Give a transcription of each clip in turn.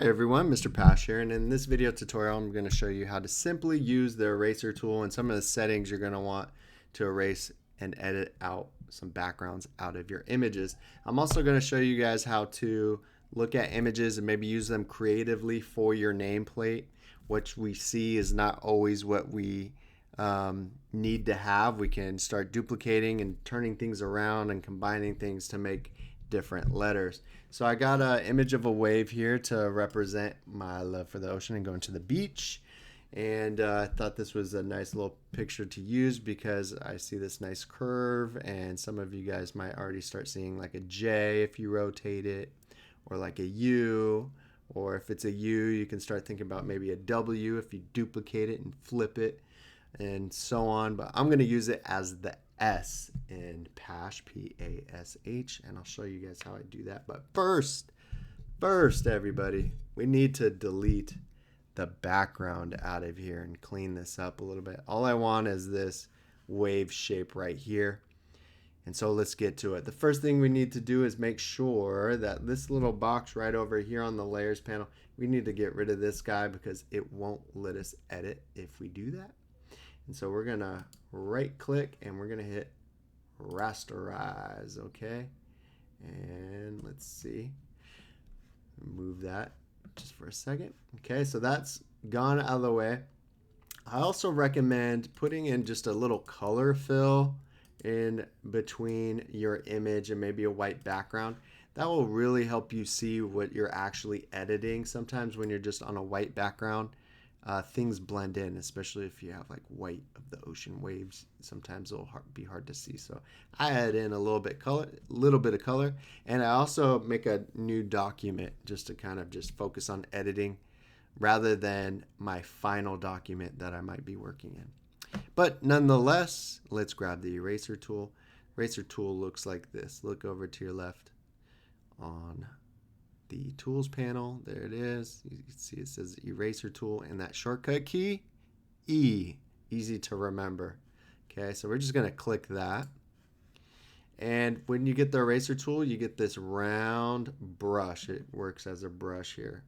Hi everyone, Mr. Pash here, and in this video tutorial I'm going to show you how to simply use the eraser tool and some of the settings you're going to want to erase and edit out some backgrounds out of your images. I'm also going to show you guys how to look at images and maybe use them creatively for your nameplate. What we see is not always what we need to have. We can start duplicating and turning things around and combining things to make different letters. So I got an image of a wave here to represent my love for the ocean and going to the beach. And I thought this was a nice little picture to use because I see this nice curve, and some of you guys might already start seeing like a J if you rotate it, or like a U, or if it's a U you can start thinking about maybe a W if you duplicate it and flip it, and so on. But I'm going to use it as the S in Pash, P-A-S-H, and I'll show you guys how I do that. But first everybody, we need to delete the background out of here and clean this up a little bit. All I want is this wave shape right here. And so let's get to it. The first thing we need to do is make sure that this little box right over here on the layers panel, we need to get rid of this guy because it won't let us edit if we do that. And so we're gonna right click and we're gonna hit Rasterize, okay? And let's see, move that just for a second. Okay, so that's gone out of the way. I also recommend putting in just a little color fill in between your image and maybe a white background. That will really help you see what you're actually editing. Sometimes when you're just on a white background, things blend in, especially if you have like white of the ocean waves. Sometimes it'll be hard to see. So I add in a little bit of color, and I also make a new document just to kind of just focus on editing rather than my final document that I might be working in. But nonetheless, let's grab the eraser tool. Eraser tool looks like this. Look over to your left on the tools panel. There it is. You can see it says eraser tool, and that shortcut key, E, easy to remember. Okay, so we're just going to click that. And when you get the eraser tool, you get this round brush. It works as a brush here.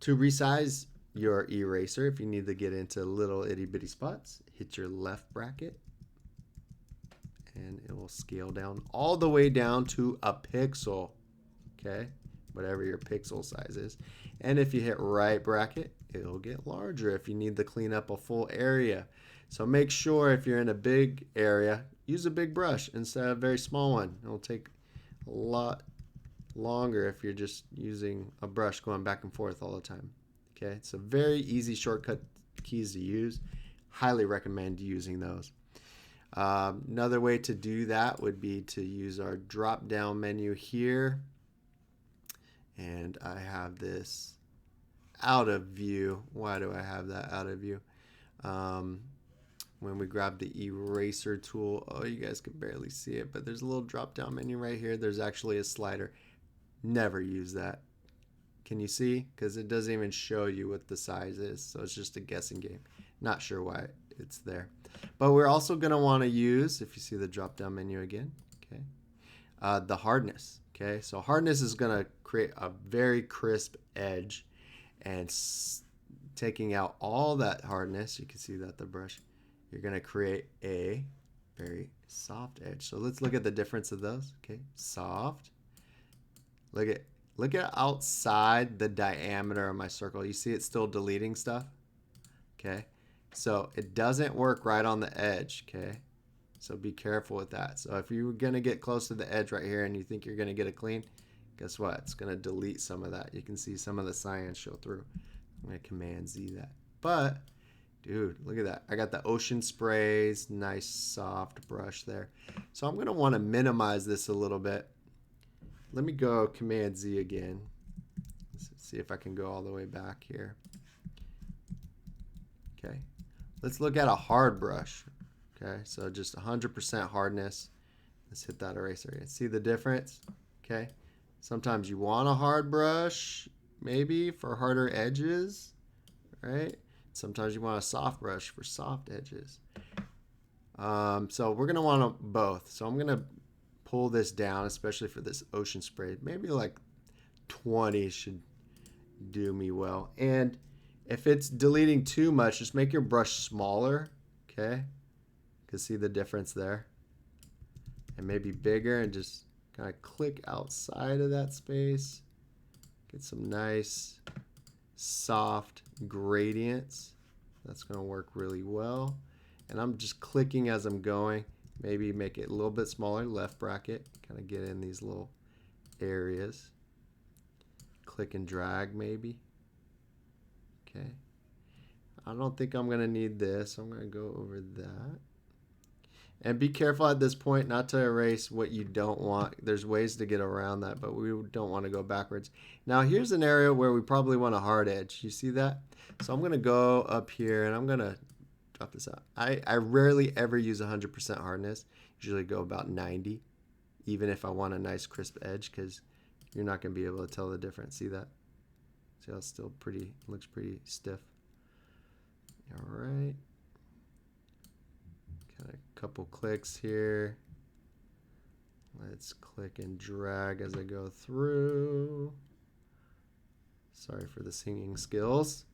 To resize your eraser, if you need to get into little itty bitty spots, hit your left bracket and it will scale down all the way down to a pixel. Okay, whatever your pixel size is. And if you hit right bracket, it'll get larger if you need to clean up a full area. So make sure if you're in a big area, use a big brush instead of a very small one. It'll take a lot longer if you're just using a brush going back and forth all the time. Okay, it's a very easy shortcut keys to use. Highly recommend using those. Another way to do that would be to use our drop down menu here. And I have this out of view. Why do I have that out of view? When we grab the eraser tool, oh, you guys can barely see it, but there's a little drop down menu right here. There's actually a slider. Never use that. Can you see? Because it doesn't even show you what the size is, so it's just a guessing game. Not sure why it's there. But we're also going to want to use, if you see the drop down menu again, okay, the hardness. Okay, so hardness is going to create a very crisp edge, and taking out all that hardness, you can see that the brush, you're going to create a very soft edge. So let's look at the difference of those. Okay, soft. Look at outside the diameter of my circle. You see it's still deleting stuff. Okay, so it doesn't work right on the edge. Okay. So be careful with that. So if you're going to get close to the edge right here and you think you're going to get it clean, guess what? It's going to delete some of that. You can see some of the cyan show through. I'm going to Command Z that. But, dude, look at that. I got the ocean sprays, nice soft brush there. So I'm going to want to minimize this a little bit. Let me go Command Z again. Let's see if I can go all the way back here. Okay. Let's look at a hard brush. Okay, so just 100% hardness. Let's hit that eraser. See the difference? Okay, sometimes you want a hard brush, maybe for harder edges, right? Sometimes you want a soft brush for soft edges. So we're gonna want both. So I'm gonna pull this down, especially for this ocean spray. Maybe like 20 should do me well. And if it's deleting too much, just make your brush smaller, okay? You can see the difference there. And maybe bigger, and just kind of click outside of that space. Get some nice soft gradients. That's going to work really well. And I'm just clicking as I'm going. Maybe make it a little bit smaller, left bracket. Kind of get in these little areas. Click and drag maybe. Okay. I don't think I'm going to need this. I'm going to go over that. And be careful at this point not to erase what you don't want. There's ways to get around that, but we don't want to go backwards. Now here's an area where we probably want a hard edge. You see that? So I'm going to go up here and I'm going to drop this out. I rarely ever use 100% hardness. Usually go about 90, even if I want a nice crisp edge, because you're not going to be able to tell the difference. See that? See how it's still pretty, looks pretty stiff. All right. Kind of a couple clicks here. Let's click and drag as I go through. Sorry for the singing skills.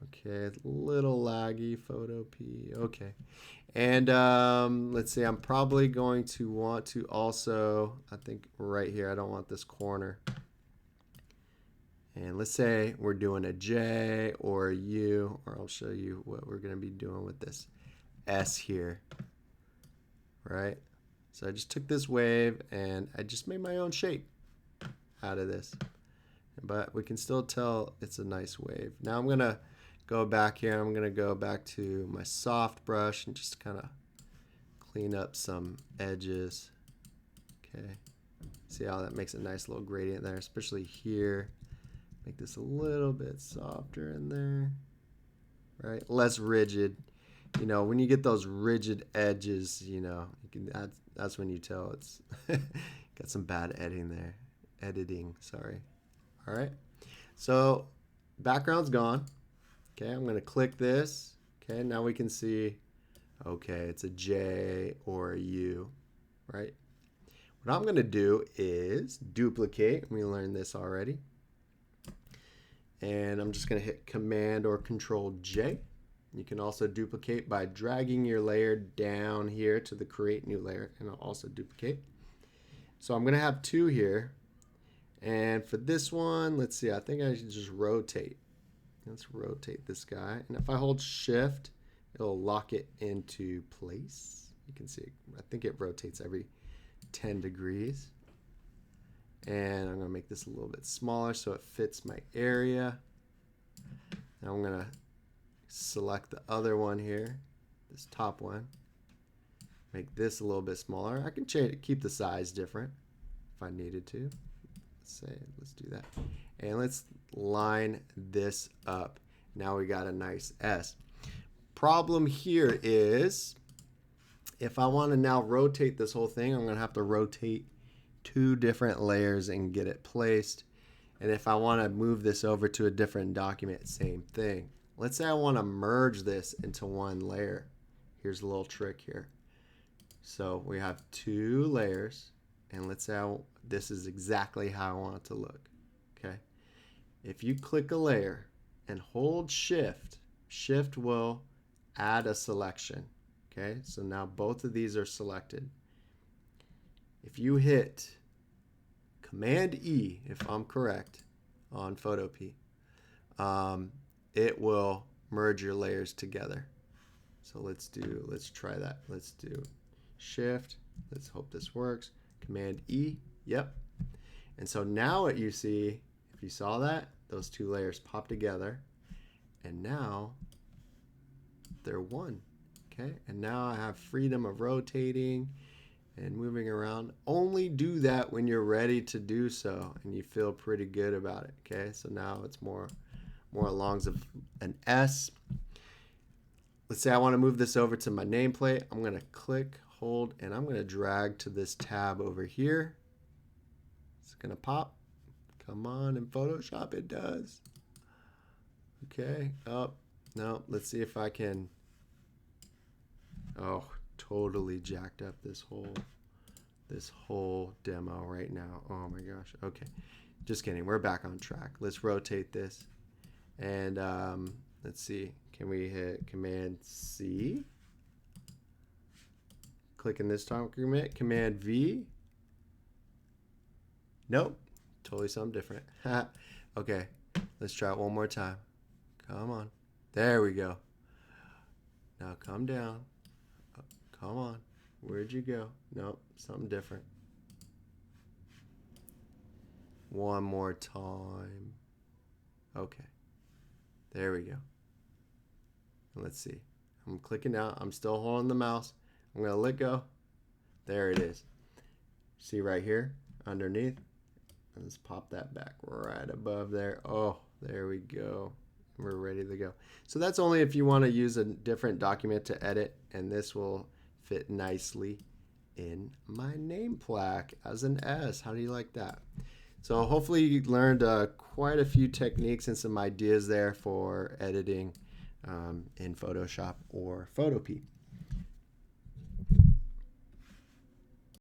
Okay, a little laggy, photo P. Okay. And let's see, I'm probably going to want to also, I think right here, I don't want this corner. And let's say we're doing a J or a U, or I'll show you what we're going to be doing with this S here, right? So I just took this wave and I just made my own shape out of this. But we can still tell it's a nice wave. Now I'm going to go back here. I'm going to go back to my soft brush and just kind of clean up some edges. Okay. See how that makes a nice little gradient there, especially here. Make this a little bit softer in there, right? Less rigid. You know, when you get those rigid edges, you know, you can that's when you tell it's got some bad editing, sorry. All right. So background's gone. Okay, I'm going to click this. Okay, now we can see, okay, it's a J or a U, right? What I'm going to do is duplicate. We learned this already. And I'm just going to hit Command or Control J. You can also duplicate by dragging your layer down here to the Create New Layer, and I'll also duplicate. So I'm going to have two here. And for this one, let's see, I think I should just rotate. Let's rotate this guy. And if I hold Shift, it'll lock it into place. You can see, I think it rotates every 10 degrees. And I'm going to make this a little bit smaller so it fits my area. Now I'm going to select the other one here, this top one. Make this a little bit smaller. I can keep the size different if I needed to. Let's do that. And let's line this up. Now we got a nice S. Problem here is, if I want to now rotate this whole thing, I'm going to have to rotate two different layers and get it placed. And if I want to move this over to a different document, same thing. Let's say I want to merge this into one layer. Here's a little trick here. So we have two layers, and let's say this is exactly how I want it to look. Okay. If you click a layer and hold Shift, Shift will add a selection. Okay, so now both of these are selected. If you hit Command E, if I'm correct, on Photo P, it will merge your layers together. So let's try that. Let's do Shift. Let's hope this works. Command E. Yep. And so now what you see, if you saw that, those two layers pop together, and now they're one. Okay, and now I have freedom of rotating and moving around. Only do that when you're ready to do so and you feel pretty good about it. Okay, so now it's more along an S. Let's say I want to move this over to my nameplate. I'm going to click, hold, and I'm going to drag to this tab over here. It's going to pop. Come on, in Photoshop it does. Okay, oh, no, let's see if I can. Oh, totally jacked up this whole demo right now. Oh my gosh. Okay. Just kidding. We're back on track. Let's rotate this. And let's see. Can we hit Command C? Clicking this document. Command V. Nope. Totally something different. Okay. Let's try it one more time. Come on. There we go. Now come down. Come on. Where'd you go? Nope. Something different. One more time. Okay. There we go. Let's see. I'm clicking out. I'm still holding the mouse. I'm going to let go. There it is. See right here underneath? Let's pop that back right above there. Oh, there we go. We're ready to go. So that's only if you want to use a different document to edit, and this will fit nicely in my name plaque as an S. How do you like that? So hopefully you learned quite a few techniques and some ideas there for editing in Photoshop or Photopea.